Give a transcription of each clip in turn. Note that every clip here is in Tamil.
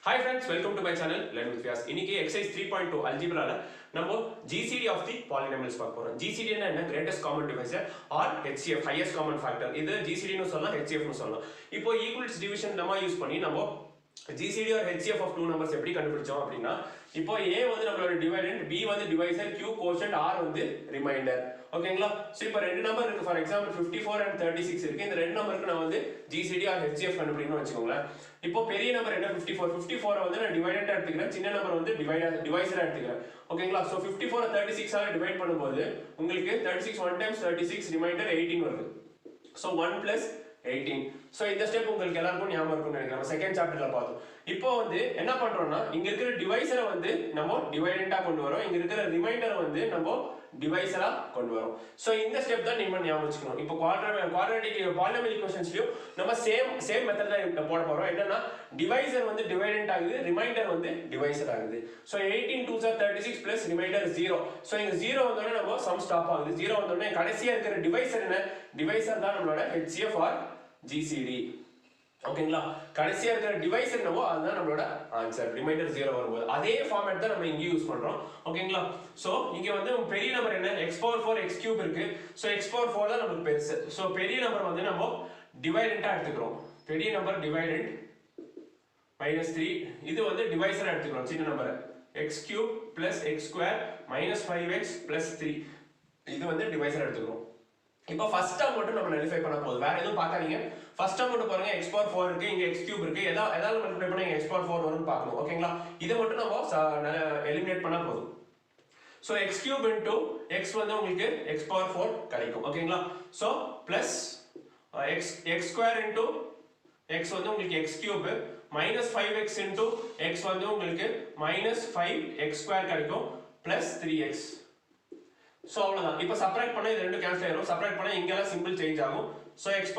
Hi friends, welcome to my channel Learn with Vyas. இன்னைக்கு exercise 3.2 algebra நம்ம GCD of the polynomials பார்க்க போறோம். GCD என்ன greatest common divisor or HCF highest common factor. இது GCD னு சொல்லலாம் HCF னு சொல்லலாம். இப்போ equals division நம்ம யூஸ் பண்ணி நம்ம GCD or HCF of two numbers எப்படி கண்டுபிடிச்சோம் அப்படினா இப்போ A வந்து நம்மளோட டிவைடண்ட், B வந்து டிவைசர், Q கோஷன்ட், R வந்து ரிமைண்டர். ஓகேங்களா? சோ இப்போ ரெண்டு நம்பர் இருக்கு. ஃபார் எக்ஸாம்பிள் 54 and 36 இருக்கு. இந்த ரெண்டு நம்பருக்கு நான் வந்து GCD or HCF கண்டுபிடிக்கணும்னு வெச்சுக்கோங்களேன். இப்போ பெரிய நம்பர் என்ன 54 வந்து நான் டிவைடண்டா எடுத்துக்கிறேன். சின்ன நம்பர் வந்து டிவைசரா எடுத்துக்கிறேன். ஓகேங்களா? சோ 54 36 ஆல டிவைட் பண்ணும்போது உங்களுக்கு 36 1 times 36 ரிமைண்டர் 18 வருது. So 1 plus 18. சோ இந்த ஸ்டெப் உங்களுக்கு எல்லாருக்கும் ஞாபகம் இருக்கும்னு நினைக்கிறேன். நம்ம செகண்ட் சாப்டர்ல பார்த்தோம். இப்போ வந்து என்ன பண்றோம்னா இங்க இருக்கிற டிவைசரை வந்து நம்ம டிவைடண்டா கொண்டு வரோம். இங்க இருக்கிற ரிமைண்டரை வந்து நம்ம டிவைசரா கொண்டு வரோம். சோ இந்த ஸ்டெப் தான் நீங்க ஞாபகம் வச்சுக்கணும். இப்போ குவாட்ராட்டிக் பாலினாமியல் ஈக்குவேஷன்ஸ்லயும் நம்ம சேம் மெத்தட் தான் போட போறோம். என்னன்னா டிவைசர் வந்து டிவைடண்ட் ஆகுது, ரிமைண்டர் வந்து டிவைசர் ஆகுது. So 18 2s are 36 plus reminder 0. So இங்க 0 வந்தோனே நம்ம சம் ஸ்டாப் ஆகுது. 0 வந்தோனே கடைசியா இருக்கிற டிவைசர் என்ன? டிவைசர் தான் நம்மளோட HCF or GCD. ஓகேங்களா? கடைசியா இருக்கிற டிவைஸ் என்னவோ அதுதான் நம்மளோட ஆன்சர். ரிமைண்டர் 0 வரும்போது அதே ஃபார்மட் தான் நம்ம இங்க யூஸ் பண்றோம். ஓகேங்களா? சோ இங்க வந்து பெரிய நம்பர் என்ன? x⁴ x³ இருக்கு. சோ x⁴ தான் நமக்கு பெருசு. சோ பெரிய நம்பர் வந்து நம்ம டிவைடண்டா எடுத்துக்கிறோம். பெரிய நம்பர் டிவைடண்ட் -3. இது வந்து டிவைசரா எடுத்துக்கிறோம். சின்ன நம்பர் x³ + x² - 5x + 3. இது வந்து டிவைசரா எடுத்துக்கிறோம். இப்போ ஃபர்ஸ்ட் டேர்ம் மட்டும் நம்ம நலிஃபை பண்ண போதும். வேற எதுவும் பார்க்காதீங்க. ஃபர்ஸ்ட் டேர்ம் மட்டும் பாருங்க. x⁴ இருக்கு, இங்க x³ இருக்கு. ஏதாவது மல்டிப்ளை பண்ணா இங்க x⁴ வரும்னு பார்க்கணும். ஓகேங்களா? இத மட்டும் நம்ம எலிமினேட் பண்ணா போதும். சோ x³ into x வந்து உங்களுக்கு x⁴ கிடைக்கும். ஓகேங்களா? So plus x² into x வந்து உங்களுக்கு x³ -5x into x வந்து உங்களுக்கு -5x² கிடைக்கும் பிளஸ் 3x. சோ அவ்வளவுதான். இப்போ சப்ட்ராக்ட் பண்ணா இது ரெண்டும் கேன்சல் ஆயிடும். சப்ட்ராக்ட் பண்ணா இங்க எல்லாம் சிம்பிள் சேஞ்ச் ஆகும். சோ x⁴ - x⁴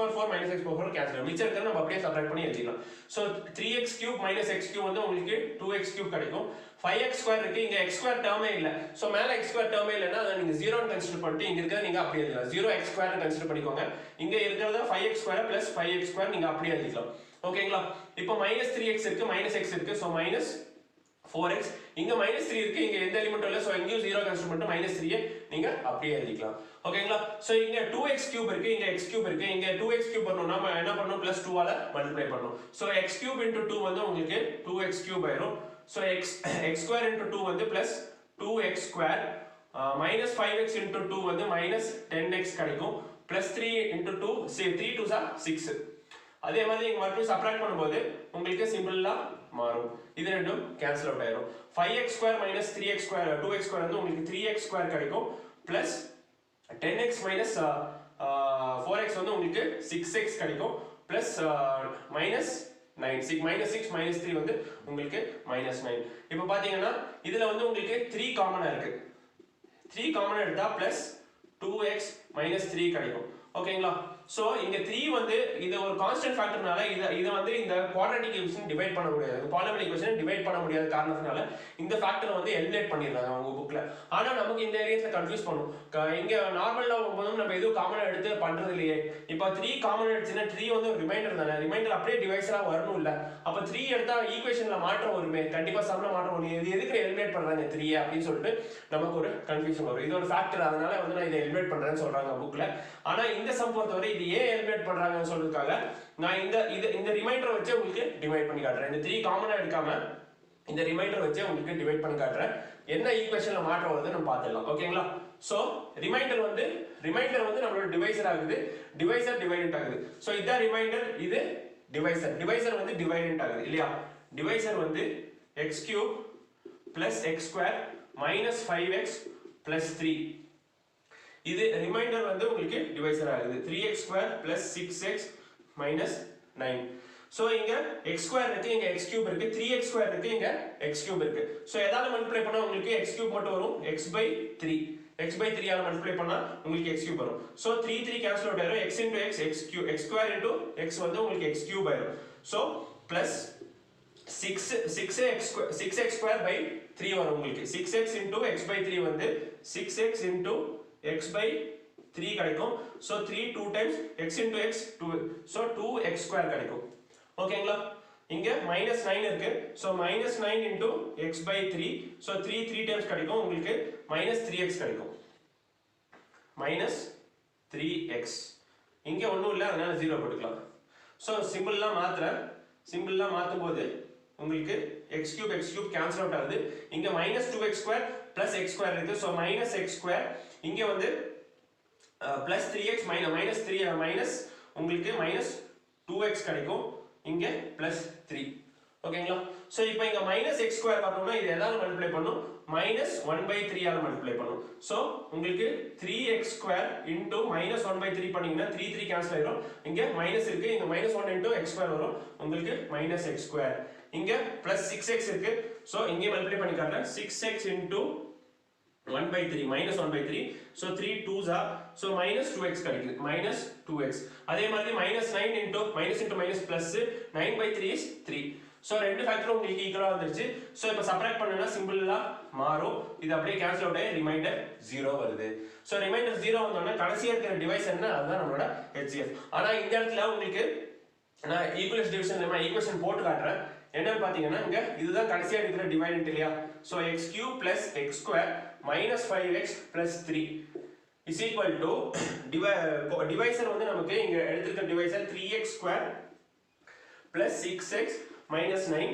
கேன்சல் ஆகும். மிச்சம் இருக்கிறத நம்ம அப்படியே சப்ட்ராக்ட் பண்ணி எழுதிடலாம். சோ 3x³ - x³ வந்து உங்களுக்கு 2x³ கிடைக்கும். 5x² இருக்கு. இங்க x² டேர்மே இல்ல. சோ மேல x² டேர்மே இல்லனா அத நீங்க 0 ன்னு கன்சிடர் பண்ணிட்டு இங்க இருக்கிறத நீங்க அப்படியே எழுதலாம். 0x² ன்னு கன்சிடர் பண்ணிக்கோங்க. இங்க இருக்கிறத 5x² + 5x² நீங்க அப்படியே எழுதிக்கலாம். ஓகேங்களா? இப்போ -3x இருக்கு, -x இருக்கு. So -4x. இங்க -3 இருக்கு. இங்க எந்த எலிமெண்ட்டும் இல்ல. சோ இங்கேயும் 0 கன்சிடர் பண்ணிட்டு -3 நீங்க அப்படியே எழுதிக்கலாம். ஓகேங்களா? சோ இங்க 2x³ இருக்கு, இங்க x³ இருக்கு. இங்க 2x³ பண்ணனும்னா நாம என்ன பண்ணனும்? +2 ஆல மல்டிப்ளை பண்ணனும். சோ x³ into 2 வந்து உங்களுக்கு 2x³ ஆயிடும். சோ x² into 2 வந்து +2x² -5x into 2 வந்து -10x கிடைக்கும். +3 into 2 3 2s are 6. அதே மாதிரி நீங்க மறுபடியும் சப்ட்ராக்ட் பண்ணும்போது உங்களுக்கு சிம்பிளா மாறும். இது ரெண்டும் கேன்சல் அவுட் ஆயிடும். 5x² - 3x² 2x² வந்து உங்களுக்கு 3x² கிடைக்கும் பிளஸ் 10x - 4x வந்து உங்களுக்கு 6x கிடைக்கும் பிளஸ் -9 -6 - 3 வந்து உங்களுக்கு -9. இப்போ பாத்தீங்கன்னா இதுல வந்து உங்களுக்கு 3 காமனா இருக்கு. 3 காமனா எடுத்தா பிளஸ் 2x - 3 கிடைக்கும். ஓகேங்களா? சோ இங்க 3 வந்து இது ஒரு கான்ஸ்டன்ட் ஃபேக்டர்னால இத வந்து இந்த குவாட்ராட்டிக் ஈக்குவேஷன் டிவைட் பண்ண முடியாது. பாலினாமியல் ஈக்குவேஷன் டிவைட் பண்ண முடியாத காரணத்தினால இந்த ஃபேக்டரை வந்து எலிமினேட் பண்ணிடுறாங்க அவங்க புக்ல. ஆனா நமக்கு இந்த ஏரியாஸ்ல கன்ஃபியூஸ் பண்ணும். இங்க நார்மலா போகும்போது நம்ம எதுவும் காமனா எடுத்து பண்றது இல்லையே. இப்போ 3 காமனா எடுத்துனா 3 வந்து ஒரு ரிமைண்டர் தானே. ரிமைண்டர் அப்படியே டிவைஸரா வரணும் இல்ல. அப்ப 3 எடுத்தா ஈக்குவேஷன்ல மாற்றம் வருமே. கண்டிப்பா சம்ல மாற்றம் வரும். இது எதுக்கு எலிமினேட் பண்றாங்க 3 அப்படின்னு சொல்லிட்டு நமக்கு ஒரு கன்ஃபியூஷன் வரும். இது ஒரு ஃபேக்டர். அதனால வந்து நான் இதை எலிமினேட் பண்றேன்னு சொல்றாங்க புக்ல. ஆனா இந்த சம் பொறுத்தவரை இது ஏன் எலிமினேட் பண்றாங்கன்னு சொல்றதுக்காக நான் இந்த ரிமைண்டரை வச்சு உங்களுக்கு டிவைட் பண்ணி காட்டுறேன். இந்த 3 காமனா எடுக்காம இந்த ரிமைண்டர் வச்சு உங்களுக்கு டிவைட் பண்ணி காட்டுறேன். என்ன ஈக்குவேஷன்ல மாற்றம் வருது நம்ம பார்த்துடலாம். ஓகேங்களா? சோ ரிமைண்டர் வந்து நம்மளோட டிவைசர் ஆகுது. டிவைசர் டிவைடண்ட் ஆகுது. சோ இதான் ரிமைண்டர், இது டிவைசர். டிவைசர் வந்து டிவைடண்ட் ஆகுது இல்லையா? டிவைசர் வந்து x³ + x² - 5x + 3. இது ரிமைண்டர் வந்து உங்களுக்கு டிவைசர் ஆகுது. 3x² + 6x - 9. சோ இங்க x² இருக்கு, இங்க x³ இருக்கு. 3x² இருக்கு, இங்க x³ இருக்கு. சோ எதால மல்டிப்ளை பண்ணா உங்களுக்கு x³ மட்டும் வரும். x/3 x/3 ஆல மல்டிப்ளை பண்ணா உங்களுக்கு x³ வரும். சோ 3 3 கேன்சல் அவுட் ஆயிடும். x into x x² into x வந்து உங்களுக்கு x³ ஆயிடும். சோ பிளஸ் 6x² வரும் உங்களுக்கு. 6x into x/3 வந்து 6x into x/3 கிடைக்கும். So 3 2 times x into x 2. So 2x² கிடைக்கும். ஓகேங்களா? இங்க -9 இருக்கு. So -9 into x by 3. So 3 times கிடைக்கும், உங்களுக்கு -3x கிடைக்கும். -3x. இங்க ஒன்றும் இல்லை, அதனால 0 போட்டுக்கலாம். ஸோ சிம்பிள்லாம் மாத்துறேன். சிம்பிள்லாம் மாற்றும் போது உங்களுக்கு x cube கேன்சல் அவுட் ஆகுது. இங்க -2x² plus x² இருக்கு. So -x². இங்க வந்து +3x மைனஸ் உங்களுக்கு -2x கிடைக்கும். இங்க +3. ஓகேங்களா? ஸோ இப்போ இங்க -x² வரணும்னா இது எதால மல்டிப்ளை பண்ணும்? -1/3 ஆல மல்டிப்ளை பண்ணும். ஸோ உங்களுக்கு 3x² into -1/3 பண்ணீங்கன்னா 3 கேன்சல் ஆயிடும். இங்க மைனஸ் இருக்கு, இங்க -1 into x² வரும், உங்களுக்கு -x². இங்க +6x இருக்கு. ஸோ இங்கே மல்டிப்ளை பண்ணி காட்டுறேன். 6x into 1/3 -1/3. So 3 2s are, so -2x கிடைக்குது, -2x. அதே மாதிரி -9 into plus 9/3 is 3. ஸோ ரெண்டு ஃபேக்டரும் உங்களுக்கு ஈக்குவலாக வந்துருச்சு. ஸோ இப்போ சப்ராக்ட் பண்ணுனா சிம்பிளா மாறும், இது அப்படியே கேன்சல் அவுட் ஆகி ரிமைண்டர் 0 வருது. ஸோ ரிமைண்டர் 0 வந்தோடனே கடைசியாக இருக்கிற டிவைஸ் என்ன, அதுதான் நம்மளோட HCF. ஆனால் இந்த இடத்துல உங்களுக்கு நான் ஈக்குவலன்ஸ் டிவிஷன் ஈக்குவேஷன் போட்டு காட்டுறேன். என்னன்னு பார்த்தீங்கன்னா இங்க இதுதான் கடைசியாக இருக்கிற டிவைடண்ட் இல்லையா? So x³ plus x² minus 5x plus 3 is equal to divisor வந்து நமக்கு இங்க எடுத்திருக்க divisor 3x² plus 6x minus 9.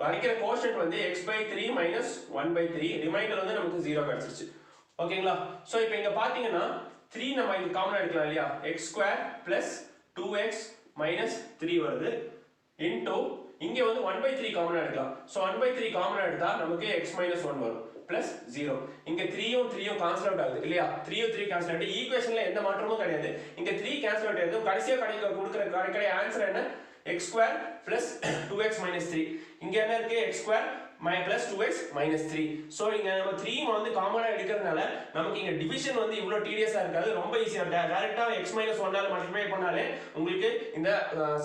அடிக்கிற கோஷன்ட் வந்து x/3 minus 1/3. ரிமைண்டர் வந்து நமக்கு 0 கிடைச்சிருச்சு. ஓகேங்களா? ஸோ இப்போ இங்க பார்த்தீங்கன்னா 3 நம்ம இங்க காமனா எடுக்கலாம் இல்லையா? x² plus 2x minus 3 வருது into இங்க வந்து 1/3 காமனா எடுக்கலாம். ஸோ 1/3 காமனா எடுத்தா நமக்கு x minus 1 வரும் பிளஸ் 0. இங்க 3யும் 3யும் கேன்சல் அவுட் ஆகுது இல்லையா? 3யும் 3 கேன்சல் ஆகுது. ஈக்குவேஷன்ல எந்த மாற்றமும் கிடையாது. இங்க 3 கேன்சல் அவுட் ஆகுது. கடைசியா கொடுக்கிற ஆன்சர் என்ன? x² plus 2x minus 3. இங்க என்ன இருக்கு? x² plus 2x minus 3. So இங்க நம்ம 3 வந்து காமனா எடுக்கிறதுனால நமக்கு இங்க டிவிஷன் வந்து இவ்வளோ டீடியஸா இருக்காது, ரொம்ப ஈஸியா டைரக்டா x minus 1 ஆல மல்டிப்ளை பண்ணாலே உங்களுக்கு இந்த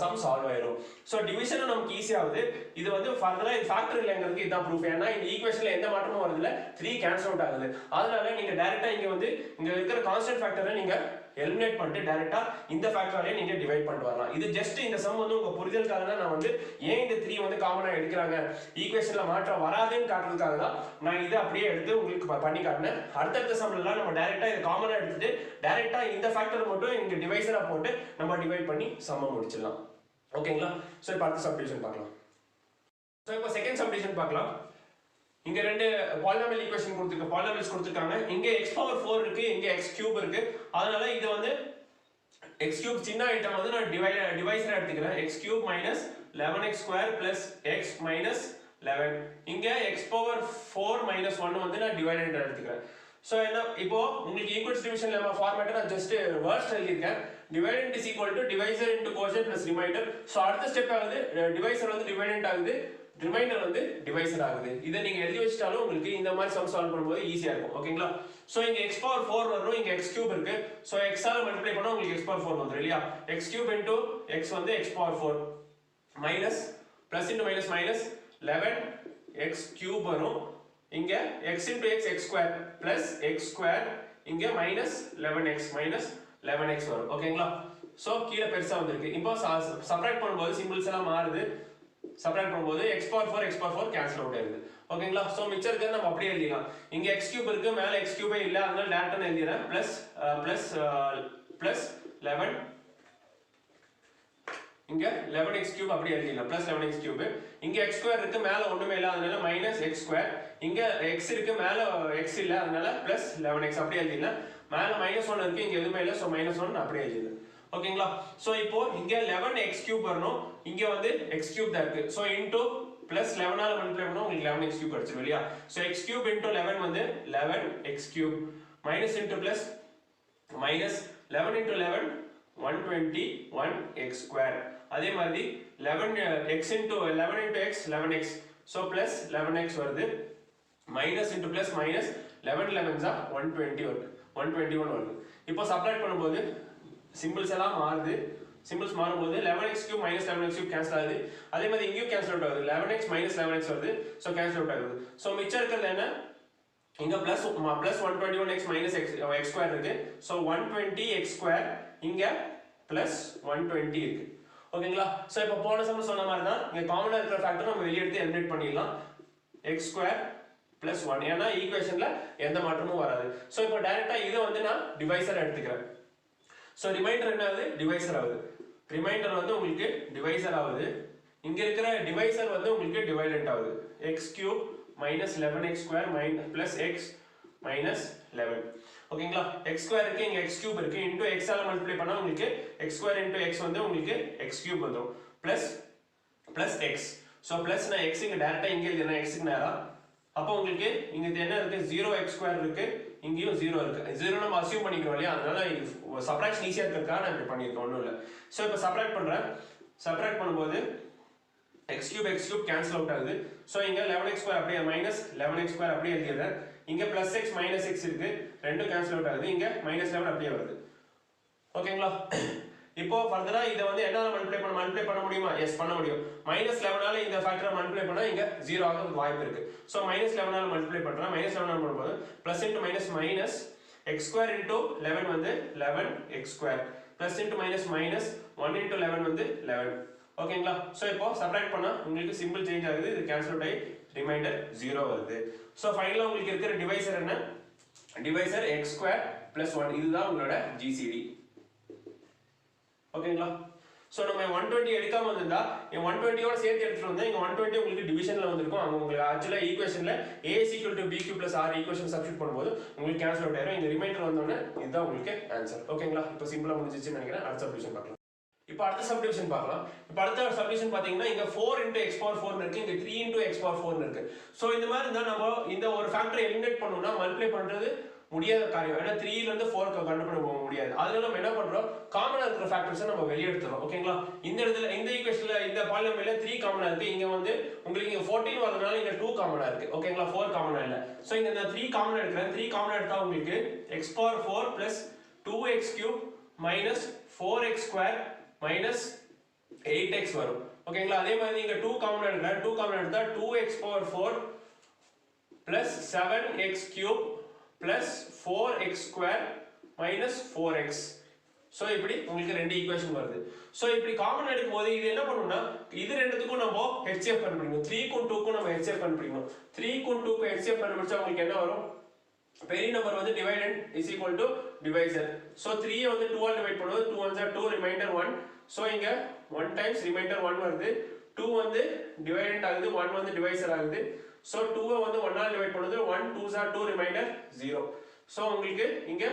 சம் சால்வ் ஆயிடும். ஸோ டிவிஷனும் நமக்கு ஈஸி ஆகுது. இது வந்து ஃபர்தரா இது ஃபேக்டர் இல்லைங்கிறதுக்கு இதுதான் ப்ரூஃப். ஏன்னா இந்த ஈக்குவேஷன்ல எந்த மாற்றமும் வரதில்ல, 3 கேன்சல் அவுட் ஆகுது. அதனால நீங்க டைரக்டா இங்க வந்து இங்க இருக்கிற கான்ஸ்டன்ட் ஃபேக்டரை நீங்க எலிமினேட் பண்ணிட்டு டைரக்டா இந்த ஃபேக்டராலே நீங்க டிவைட் பண்ணிட்டு வரலாம். இது ஜஸ்ட் இந்த சம் வந்து உங்க புரிதலுக்காக தான் நான் வந்து ஏன் இந்த 3 வந்து காமனா எடுக்கிறாங்க, ஈக்குவேஷன்ல மாற்றம் வராதுன்னு காட்டுறதுக்காக தான் நான் இதை அப்படியே எடுத்து உங்களுக்கு பண்ணி காட்டினேன். அடுத்தடுத்த சம்லாம் நம்ம டைரக்டா இதை காமனா எடுத்துட்டு டைரக்டா இந்த ஃபேக்டர் மட்டும் இங்க டிவைசரா போட்டு நம்ம டிவைட் பண்ணி சம்ம முடிச்சிடலாம். ஓகேங்களா? ஸோ இப்போ அடுத்த சப்டிவிஷன் பார்க்கலாம். ஸோ இப்போ செகண்ட் சப்டிவிஷன் பார்க்கலாம். இங்க ரெண்டு பாலினாமியல் ஈக்குவேஷன் பாலினாமியல்ஸ் கொடுத்திருக்காங்க. இங்க x⁴ இருக்கு, இங்க x³ இருக்கு. அதனால இது வந்து x³ சின்ன ஐட்டம் வந்து நான் டிவைசரா எடுத்துக்கிறேன். x³ minus 11x² plus x minus 11. இங்க x⁴ minus 1 வந்து நான் டிவைடண்ட் எடுத்துக்கிறேன். ஸோ என்ன இப்போ உங்களுக்கு ஈக்குவல்ஸ் டிவிஷன் லெமா ஃபார்மேட்டை நான் ஜஸ்ட் வேர்ட்ஸ் எழுதியிருக்கேன். Dividend is equal to divisor into quotient plus reminder. So அடுத்த ஸ்டெப் ஆகுது, டிவைசர் வந்து டிவைடண்ட் ஆகுது, ரிமைண்டர் வந்து டிவைசர் ஆகுது. இதை நீங்க எழுதி வச்சிட்டாலும் உங்களுக்கு இந்த மாதிரி சம் சால்வ் பண்ணும்போது ஈஸியா இருக்கும். ஓகேங்களா? சோ இங்க x⁴ வரணும், இங்க x³ இருக்கு. சோ x ஆல மல்டிப்ளை பண்ணா உங்களுக்கு x⁴ வந்துரும் இல்லையா? x³ into x வந்து x⁴ minus plus into minus minus 11x³ வரும். இங்க x into x x² plus x² இங்க மைனஸ் 11x வரும். ஓகேங்களா? சோ கீழ பெருசா வந்திருக்கு. இப்போ சப்ட்ராக்ட் பண்ணும்போது சிம்பிள்ஸ் எல்லாம் மாறுது. சப்ட்ராக்ட் பண்ணும்போது x⁴ கேன்சல் அவுட் ஆயிடுது. ஓகேங்களா? சோ மிச்சம் இருக்கிறது நம்ம அப்படியே எழுதிக்கலாம். இங்க x³ இருக்கு, மேல x³ இல்ல, அதனால டைரக்டா எழுதிறேன். பிளஸ் 11 இங்க 11x³ அப்படியே எழுதிடலாம். Plus 11x³. இங்க x² இருக்கு, மேல ஒண்ணுமே இல்ல, அதனால மைனஸ் x². இங்க x இருக்கு, மேல x இல்ல, அதனால பிளஸ் 11x அப்படியே எழுதிடலாம். மேல -1 இருக்கு, இங்க எதுவுமே இல்ல, சோ -1 அப்படியே எழுதிடலாம். ஓகேங்களா? சோ இப்போ இங்க 11x³ வரணும், இங்க வந்து x³ தான் இருக்கு. சோ இன்டு பிளஸ் 11 ஆல மல்டிப்ளை பண்ணா உங்களுக்கு 11x³ கிடைச்சிரும் இல்லையா? சோ x³ into 11 வந்து 11x³ minus into plus minus 11 into 11 121x². அதே மாதிரி 11x into 11 into x 11x. So plus 11x வருது, minus into plus minus 11 11s 121 வருது. இப்போ சப்ட்ராக்ட் பண்ணும்போது சிம்பிள்ஸ் எல்லாம் மாறுது. சிம்பிள்ஸ் மாறும்போது 11x³ minus 11x³ கேன்சல் ஆகுது. அதே மாதிரி இங்கேயும் கேன்சல் அவுட் ஆகுது. 11x minus 11x வருது, ஸோ கேன்சல் அவுட் ஆகுது. ஸோ மிச்சம் இருக்கிறது என்ன? இங்க பிளஸ் 121x minus x² இருக்கு. ஸோ 120x², இங்க பிளஸ் 120 இருக்கு. ஓகேங்களா? ஸோ இப்போ போன சம் சொன்ன மாதிரி தான் இங்கே காமனாக இருக்கிற ஃபேக்டர் நம்ம வெளியே எடுத்து எலிமினேட் பண்ணிடலாம். எக்ஸ் ஸ்கொயர் பிளஸ் 1 ஏன்னா ஈக்குவேஷன்ல எந்த மாற்றமும் வராது. ஸோ இப்போ டைரக்டா இதை வந்து நான் டிவைசர் எடுத்துக்கிறேன். ஸோ ரிமைண்டர் என்ன ஆகுது? டிவைசர் ஆகுது. ரிமைண்டர் வந்து உங்களுக்கு டிவைசர் ஆகுது. இங்க இருக்கிற டிவைசர் வந்து உங்களுக்கு டிவைடண்ட் ஆகுது. X cube minus 11x square plus X minus 11. ஓகேங்களா? எக்ஸ் ஸ்கொயர் இருக்கு, இங்க எக்ஸ் கியூப் இருக்கு. இன்டூ எக்ஸ் ஆல மல்டிப்ளை பண்ணா உங்களுக்கு எக்ஸ் ஸ்கொயர் இன்டூ எக்ஸ் வந்து உங்களுக்கு எக்ஸ் கியூப் வந்துடும். Plus plus X. So plus நான் எக்ஸ் இங்க டைரக்டா இங்க எழுதுறேன் எக்ஸுக்கு நேரா. அப்போ உங்களுக்கு இங்க என்ன இருக்கு? 0x ஸ்கொயர் இருக்கு, இங்கேயும் 0 இருக்கு. 0 நம்ம அசியூம் பண்ணிக்கிறோம் இல்லையா? அதனால சப்ராக்ஷன் ஈஸியா இருக்கறதுக்காக நான் இப்படி பண்ணியிருக்கேன், ஒன்றும் இல்லை. ஸோ இப்போ சப்ராக்ட் பண்றேன். சப்ராக்ட் பண்ணும்போது x cube cancel out ஆகுது. ஸோ இங்க 11x ஸ்கொயர் அப்படியே மைனஸ் 11x ஸ்கொயர் அப்படியே எழுதிடுறேன். இங்க பிளஸ் எக்ஸ் மைனஸ் எக்ஸ் இருக்கு, ரெண்டும் கேன்சல் அவுட் ஆகுது. இங்க மைனஸ் 11 அப்படியே வருது. ஓகேங்களா? இப்போ ஃபர்தரா இதை வந்து என்னால மல்டிப்ளை பண்ண முடியுமா? எஸ், பண்ண முடியும். மைனஸ் 11ஆல இந்த ஃபேக்டரை மல்டிப்ளை பண்ணா இங்க 0 ஆகிறதுக்கு வாய்ப்பு இருக்கு. ஸோ மைனஸ் 11ஆல மல்டிப்ளை பண்றேன். மைனஸ் 11 பண்ணும்போது plus into minus minus X square into 11 வந்து 11x square plus into minus minus 1 into 11 வந்து 11. ஓகேங்களா? ஸோ இப்போ சப்ராக்ட் பண்ணா உங்களுக்கு சிம்பிள் சேஞ்ச் ஆகுது. இது கேன்சல் அவுட் ஆகி ரிமைண்டர் 0 வருது. ஸோ ஃபைனலாக உங்களுக்கு இருக்கிற டிவைசர் என்ன? Divisor X square plus 1. இதுதான் உங்களோட ஜிசிடி. ஓகேங்களா? ஸோ நம்ம 120 எடுக்காம வந்திருந்தா 120யோட சேர்த்து எடுத்துட்டு வந்தா இங்க 120 உங்களுக்கு டிவிஷன்ல வந்திருக்கும். அங்க உங்களுக்கு ஆக்சுவலா ஈக்குவேஷன்ல a is equal to bq plus r equation substitute பண்ணும்போது உங்களுக்கு கேன்சல் அவுட் ஆயிரும். இந்த ரிமைண்டர் வந்தோடனே இதுதான் உங்களுக்கு ஆன்சர். ஓகேங்களா? இப்போ சிம்பிளா முடிஞ்சிச்சுன்னு நினைக்கிறேன். அடுத்த சப்டிவிஷன் பார்க்கலாம். இப்போ அடுத்த சப்டிவிஷன் பார்க்கலாம். இப்போ அடுத்த சப்டிவிஷன் பாத்தீங்கன்னா இங்க 4 into x power 4 இருக்கு, இங்க 3 into x power 4 இருக்கு. சோ இந்த மாதிரி இருந்தா நம்ம இந்த ஒரு ஃபேக்டரை எலிமினேட் பண்ணனும்னா மல்டிப்ளை பண்றது முடியாத காரியம். ஏன்னா 3 ல இருந்து 4 கண்டுபிடிக்க போக முடியாது. அதனால நம்ம என்ன பண்றோம்? காமனா இருக்கிற ஃபேக்டர்ஸை நம்ம வெளிய எடுத்துறோம். ஓகேங்களா? இந்த இடத்துல இந்த ஈக்குவேஷன்ல இந்த பாலினாமியல்ல 3 காமனா இருக்கு. இங்க வந்து உங்களுக்கு இங்க 14 வரதுனால இங்க 2 காமனா இருக்கு. ஓகேங்களா? 4 காமனா இல்ல. சோ இங்க இந்த 3 காமனா எடுக்கிறேன். 3 காமனா எடுத்தா உங்களுக்கு x power 4 plus 2x cube minus 4x square minus 8x வரும். ஓகேங்களா? அதே மாதிரி நீங்க 2 காமன் எடுக்கலாம். 2 காமன் எடுத்தா 2x power 4 plus 7x cube plus 4x square minus 4x. So இப்படி உங்களுக்கு ரெண்டு ஈக்குவேஷன் வருது. சோ இப்படி காமன் எடுக்கும்போது இது என்ன பண்ணும்னா இது ரெண்டுத்துக்கும் நம்ம HCF கண்டுபிடிக்கணும். 3 க்கும் 2 க்கும் நம்ம HCF கண்டுபிடிக்கணும். 3 க்கும் 2 க்கும் HCF கண்டுபிடிச்சா உங்களுக்கு என்ன வரும்? பெரிய நம்பர் வந்து dividend is equal to divisor. So 3 வந்து 2 ஆல் டிவைட் பண்ணும்போது 2 1s are 2 ரிமைண்டர் 1. சோ இங்க 1 times ரிமைண்டர் 1 வருது. 2 வந்து டிவைடண்ட் ஆகுது, 1 வந்து டிவைசர் ஆகுது. சோ 2 வந்து 1 ஆல் டிவைட் பண்ணும்போது 1 2s are 2 ரிமைண்டர் 0. சோ உங்களுக்கு இங்க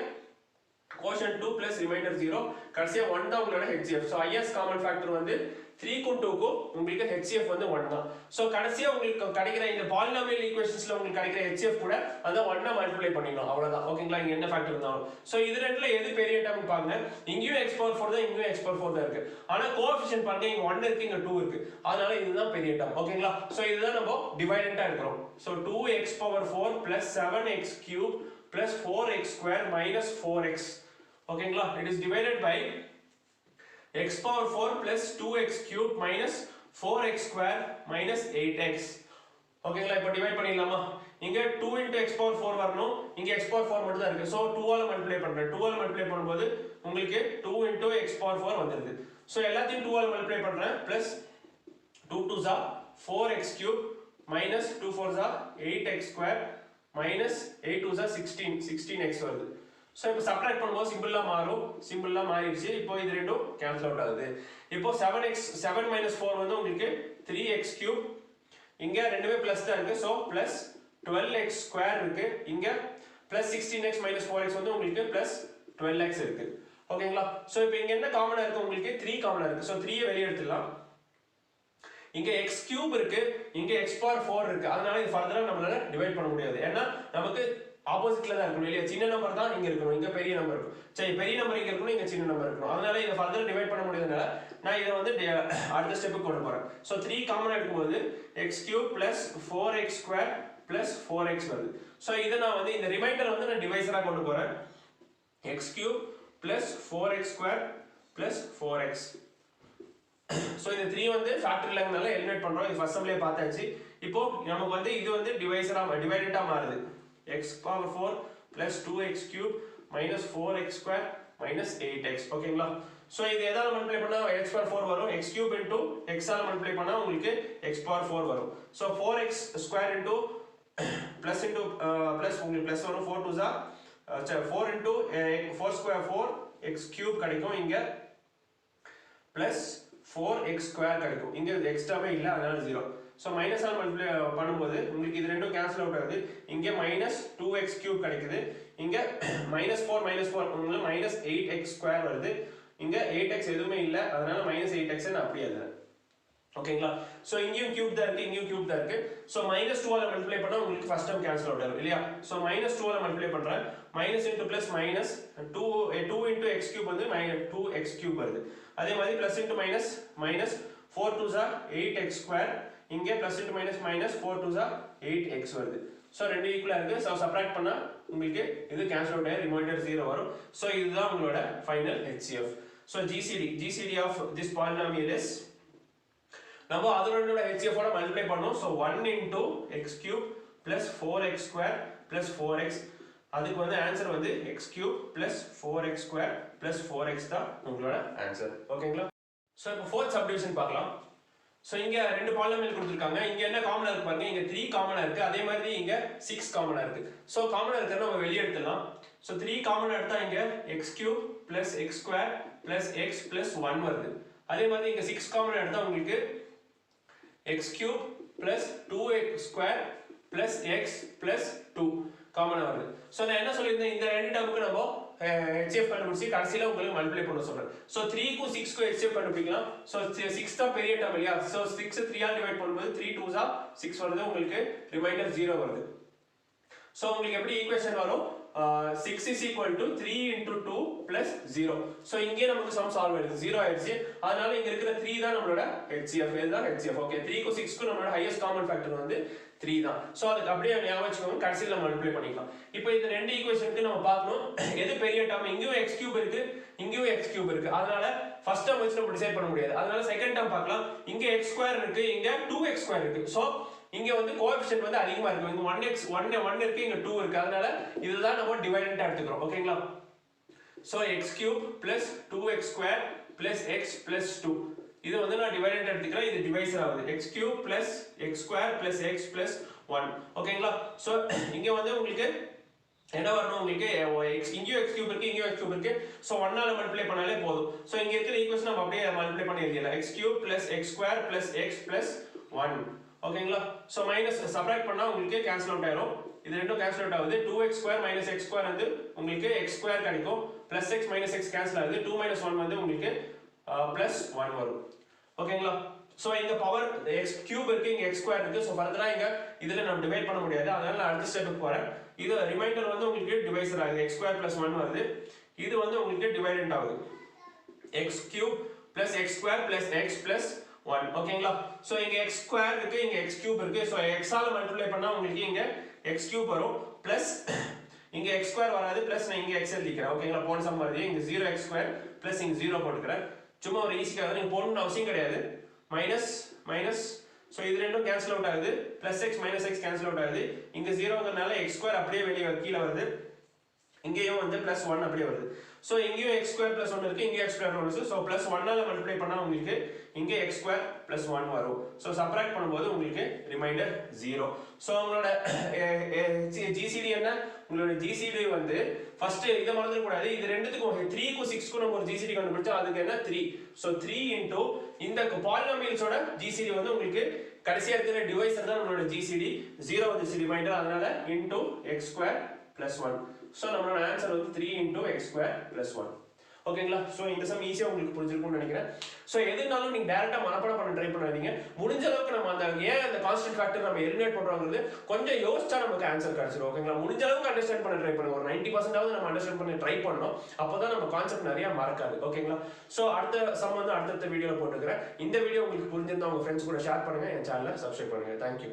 quotient 2 plus remainder 0. கடைசியா 1 தான் உங்களோட HCF. So highest common factor வந்து 3 க்கும் 2 க்கும் உங்களுக்கு HCF வந்து 1 தான். சோ கடைசியா உங்களுக்கு கிடைக்கிற இந்த பாலினாமியல் ஈக்குவேஷன்ஸ்ல உங்களுக்கு கிடைக்கிற HCF கூட அந்த 1 ஆ மல்டிப்ளை பண்ணிடணும். அவ்வளவுதான். ஓகேங்களா? இங்க என்ன ஃபேக்டர் இருந்தாலும். சோ இது ரெண்டுல எது பெரிய டேர்ம் பாருங்க. இங்கேயும் x power 4 தான், இங்கேயும் x power 4 தான் இருக்கு. ஆனா கோஎஃபிஷியன்ட் பாருங்க, இங்க 1 இருக்கு, இங்க 2 இருக்கு. அதனால இதுதான் பெரிய டேர்ம். ஓகேங்களா? சோ இதுதான் நம்ம டிவைடண்டா எடுக்கிறோம். So 2x power 4 plus 7x cube plus 4x square minus 4x. ஓகேங்களா? it is divided by x power 4 plus 2x cube minus 4x square minus 8x. ஓகேங்களா? இப்போ டிவைட் பண்ணிடலாமா? இங்க 2 into x power 4 வரணும், இங்க x power 4 மட்டும் தான் இருக்கு. சோ 2 ஆல மல்டிப்ளை பண்றேன். 2 ஆல மல்டிப்ளை பண்ணும்போது உங்களுக்கு 2 into x power 4 வந்துருது. சோ எல்லாத்தையும் 2 ஆல மல்டிப்ளை பண்றேன். plus 2 2s are 4x cube minus 2 4s are 8x square minus 8 2s are 16x வருது. சோ இப்போ சப்ட்ராக்ட் பண்ணும்போது சிம்பிளா மாறும். சிம்பிளா மாறிடுச்சு. இப்போ இது ரெண்டும் கேன்சல் அவுட் ஆகுது. இப்போ 7 minus 4 வந்து உங்களுக்கு 3x cube. இங்க ரெண்டுமே பிளஸ் தான் இருக்கு. சோ பிளஸ் 12x ஸ்கொயர் இருக்கு. இங்க பிளஸ் 16x minus 4x வந்து உங்களுக்கு பிளஸ் 12x இருக்கு. ஓகேங்களா? சோ இப்போ இங்க என்ன காமனா இருக்கு? உங்களுக்கு 3 காமனா இருக்கு. சோ 3 வெளிய எடுத்துடலாம். இங்க x cube இருக்கு, இங்க x power 4 இருக்கு. அதனால இது ஃபர்தரா நம்மளால டிவைட் பண்ண முடியாது. ஏன்னா நமக்கு ஆப்போசிட்ல தான் இருக்கணும் இல்லையா? சின்ன நம்பர் தான் இங்க இருக்கணும், இங்க பெரிய நம்பர் இருக்கும். சரி, பெரிய நம்பர் இங்க இருக்கணும், இங்க சின்ன நம்பர் இருக்கணும். அதனால இத ஃபர்தரா டிவைட் பண்ண முடியாதனால நான் இத வந்து அடுத்த ஸ்டெப்புக்கு கொண்டு போறேன். சோ 3 காமனா எடுக்கும்போது x cube plus 4x square plus 4x வருது. சோ இத நான் வந்து இந்த ரிமைண்டர் வந்து நான் டிவைசரா கொண்டு போறேன். x cube plus 4x square plus 4x. So இந்த 3 வந்து ஃபேக்டரியல்ங்கனால எலிமினேட் பண்றோம். இது ஃபர்ஸ்ட் சம்லயே பார்த்தாச்சு. இப்போ நமக்கு வந்து இது வந்து டிவைசரா டிவைடண்டா மாறுது. x power 4 plus 2x cube minus 4x square minus 8x. ஓகேங்களா? ஸோ இது எதால மல்டிப்ளை பண்ணால் எக்ஸ் பவர் 4 வரும், எக்ஸ் கியூப் இன்டூ எக்ஸால் மல்டிப்ளை பண்ணால் உங்களுக்கு எக்ஸ் பவர் 4 வரும். So 4x square into plus into plus உங்களுக்கு ப்ளஸ் வரும், 4 2 4 இன்டூ 4 ஸ்கொயர் 4 எக்ஸ் கியூப் கிடைக்கும், இங்கே ப்ளஸ் 4x ஸ்கொயர் கிடைக்கும், இங்கே எக்ஸ்ட்ராவே இல்லை அதனால 0. ஸோ மைனஸ் ஆல் மல்டிப்ளை பண்ணும்போது உங்களுக்கு இது ரெண்டும் கேன்சல் அவுட் ஆகுது, இங்கே மைனஸ் 2x கியூப் கிடைக்குது, இங்கே மைனஸ் 4 உங்களுக்கு மைனஸ் 8x ஸ்கொயர் வருது, இங்கே 8x எதுவுமே இல்லை அதனால மைனஸ் 8x நான் அப்படியே எழுதுறேன். ஓகேங்களா? ஸோ இங்கேயும் கியூப் தான் இருக்கு, இங்கேயும் கியூப் தான் இருக்கு. ஸோ மைனஸ் 2 மல்டிப்ளை பண்ணால் உங்களுக்கு ஃபர்ஸ்ட் டேர்ம் கேன்சல் அவுட் ஆகும் இல்லையா? ஸோ மைனஸ் 2 மல்டிப்ளை பண்ணுறேன், minus into plus minus 2 into x cube வந்து -2x கியூப் வருது. அதே மாதிரி plus into minus minus 4 2 8x square, இங்கே plus into minus minus 4 2 8x வருது. ஸோ ரெண்டு ஈக்குவலாக இருக்குது. ஸோ சப்ராக்ட் பண்ணால் உங்களுக்கு இது கேன்சல் அவுட் ஆகி ரிமைண்டர் 0 வரும். ஸோ இதுதான் உங்களோட final HCF. So GCD of this polynomial is நம்ம அதனோட HCF ஓட மல்டிப்ளை பண்ணோம். So 1 into x cube plus 4x square plus 4x, அதுக்கு வந்து ஆன்சர் வந்து x cube plus 4x square plus 4x தான் உங்களோட ஆன்சர். ஓகேங்களா? ஸோ இப்போ ஃபோர்த் சப்டிவிஷன் பார்க்கலாம். ஸோ இங்கே ரெண்டு பாலினாமியல் கொடுத்துருக்காங்க, இங்கே என்ன காமனாக இருக்கு பாருங்க, இங்கே 3 காமனாக இருக்குது, அதே மாதிரி இங்கே 6 காமனாக இருக்குது. ஸோ காமனாக இருக்கிறத நம்ம வெளியே எடுத்துடலாம். ஸோ 3 காமனாக எடுத்தால் இங்கே X cube plus X square plus X plus 1 வருது. அதே மாதிரி இங்கே 6 காமனாக எடுத்தால் உங்களுக்கு x cube plus 2x square plus x plus 2 காமனா வருது. சோ நான் என்ன சொல்லிருந்தேன், இந்த ரெண்டு டேர்முக்கு நம்ம HCF கண்டுபிடிச்சி கடைசில உங்களுக்கு மல்டிப்ளை பண்ண சொல்றேன். சோ 3 க்கு 6 க்கு HCF கண்டுபிடிக்கலாம். சோ 6 தான் பெரிய டேர்ம் இல்லையா? சோ 6 3 ஆல் டிவைட் பண்ணும்போது 3 2s 6 வருது, உங்களுக்கு ரிமைண்டர் 0 வருது. சோ உங்களுக்கு எப்படி ஈக்குவேஷன் வரும், 6 is equal to 3 into 2 plus 0. So இங்கே நமக்கு sum solve ஆயிடுது, 0 ஆயிடுச்சு. அதனால இங்க இருக்கிற 3 தான் நம்மளோட HCF. இதுதான் HCF. ஓகே, 3 க்கு 6 க்கு நம்மளோட ஹையஸ்ட் காமன் ஃபேக்டர் வந்து 3 தான். சோ அதுக்கு அப்படியே ஞாபகம் வச்சுக்கோங்க, கடைசில மல்டிப்ளை பண்ணிக்கலாம். இப்போ இந்த ரெண்டு ஈக்குவேஷனுக்கு நம்ம பார்க்கணும் எது பெரிய டேர்ம். இங்கேயும் x கியூப் இருக்கு, இங்கேயும் x கியூப் இருக்கு. அதனால ஃபர்ஸ்ட் டேர்ம் வச்சு நம்ம டிசைட் பண்ண முடியாது. அதனால செகண்ட் டேர்ம் பார்க்கலாம். இங்க x ஸ்கொயர் இருக்கு, இங்க 2x ஸ்கொயர் இருக்கு. சோ இங்க வந்து கோஎஃபிஷியன்ட் வந்து அதிகமா இருக்கு. இங்க 1 இருக்கு, இங்க 2 இருக்கு. அதனால இதுதான் நம்ம டிவைடன்ட் எடுத்துக்கிறோம். ஓகேங்களா? So x cube plus 2x square plus x plus 2, இது வந்து நான் டிவைடன்ட் எடுத்துக்கிறேன், இது டிவைசர் ஆகுது. x cube plus x square plus x plus 1. ஓகேங்களா? சோ இங்க வந்து உங்களுக்கு என்ன வரணும், உங்களுக்கு இங்கேயும் x கியூப் இருக்கு, இங்கேயும் x கியூப் இருக்கு. சோ 1 ஆல மல்டிப்ளை பண்ணாலே போதும். சோ இங்க இருக்கிற ஈக்குவேஷன் நம்ம அப்படியே மல்டிப்ளை பண்ணி எழுதிடலாம். x cube plus x square plus x plus 1. ஓகேங்களா? சோ மைனஸ் சப்ட்ராக்ட் பண்ணா உங்களுக்கு கேன்சல் அவுட் ஆயிரும். இது ரெண்டும் கேன்சல் அவுட் ஆகுது. 2x square minus x square வந்து உங்களுக்கு x ஸ்கொயர் கிடைக்கும். plus x minus x cancel ஆகுது. 2 minus 1 வந்து உங்களுக்கு plus 1 வரும். ஓகேங்களா? சோ இங்க பவர் x கியூப் இருக்கு, இங்க x ஸ்கொயர் இருக்கு. சோ ஃபர்தரா இங்க இதுல நம்ம டிவைட் பண்ண முடியாது. அதனால நான் அடுத்த ஸ்டெப்புக்கு போறேன். இது ரிமைண்டர் வந்து உங்களுக்கு டிவைசர் ஆகுது. x ஸ்கொயர் plus 1 வருது. இது வந்து உங்களுக்கு டிவைடன்ட் ஆகுது. x cube plus x square plus x plus 1. ஓகேங்களா? சோ இங்க x ஸ்கொயர் இருக்கு, இங்க x கியூப் இருக்கு. சோ x ஆல மல்டிப்ளை பண்ணா உங்களுக்கு இங்க x கியூப் வரும், பிளஸ் இங்க x ஸ்கொயர் வராது, பிளஸ் நான் இங்க x எழுதிக்கிறேன். ஓகேங்களா? போன சம் வருது, இங்க 0x ஸ்கொயர் பிளஸ் இங்க 0 போட்டுக்கிறேன். சும்மா ஒரு ஈஸிக்காக நீங்க போடணும்னு அவசியம் கிடையாது. மைனஸ் மைனஸ், சோ இது ரெண்டும் கேன்சல் அவுட் ஆகுது. Plus x minus x cancel out ஆகுது. இங்க 0ங்கறனால x ஸ்கொயர் அப்படியே வெளிய கீழ வருது. இங்கேயும் வந்து பிளஸ் 1 அப்படியே வருது. சோ இங்கேயும் x ஸ்கொயர் பிளஸ் 1 இருக்கு, இங்க x ஸ்கொயர் 1 இருக்கு. சோ பிளஸ் 1 ஆல மல்டிப்ளை பண்ணா உங்களுக்கு இங்க x ஸ்கொயர் பிளஸ் 1 வரும். சோ சப்ட்ராக்ட் பண்ணும்போது உங்களுக்கு ரிமைண்டர் 0. சோ உங்களோட GCD என்ன, உங்களோட GCD வந்து ஃபர்ஸ்ட் இத மறந்துட கூடாது. இது ரெண்டுத்துக்கும் 3 க்கு 6 க்கு நம்ம ஒரு GCD கண்டுபிடிச்சா அதுக்கு என்ன 3. சோ 3 into இந்த பாலினாமியல்ஸோட GCD வந்து உங்களுக்கு கடைசியா இருக்கிற டிவைசர் தான் நம்மளோட GCD. 0 வந்து ரிமைண்டர், அதனால into x square plus 1. So நம்மளோட ஆன்சர் வந்து 3 into x square plus 1. ஓகேங்களா? சோ இந்த சம் ஈஸியா உங்களுக்கு புரிஞ்சிருக்கும்னு நினைக்கிறேன். சோ எதுனாலும் நீங்க டைரக்டா மனப்பாடம் பண்ண ட்ரை பண்ணாதீங்க. முடிஞ்ச அளவுக்கு நம்ம அந்த ஏன் அந்த கான்ஸ்டன்ட் ஃபேக்டர் நம்ம எலிமினேட் பண்றோம்ங்கிறது கொஞ்சம் யோசிச்சா நமக்கு ஆன்சர் கிடைச்சிரும். ஓகேங்களா? முடிஞ்ச அளவுக்கு அண்டர்ஸ்டாண்ட் பண்ண ட்ரை பண்ணுங்க. ஒரு 90% ஆவது நம்ம அண்டர்ஸ்டாண்ட் பண்ண ட்ரை பண்ணோம். அப்பதான் நம்ம கான்செப்ட் நிறைய மறக்காது. ஓகேங்களா? சோ அடுத்த சம் வந்து அடுத்த வீடியோல போட்டுக்கிறேன். இந்த வீடியோ உங்களுக்கு புரிஞ்சிருந்தா உங்க ஃப்ரெண்ட்ஸ் கூட ஷேர் பண்ணுங்க, என் சேனலை சப்ஸ்கிரைப் பண்ணுங்க. Thank you.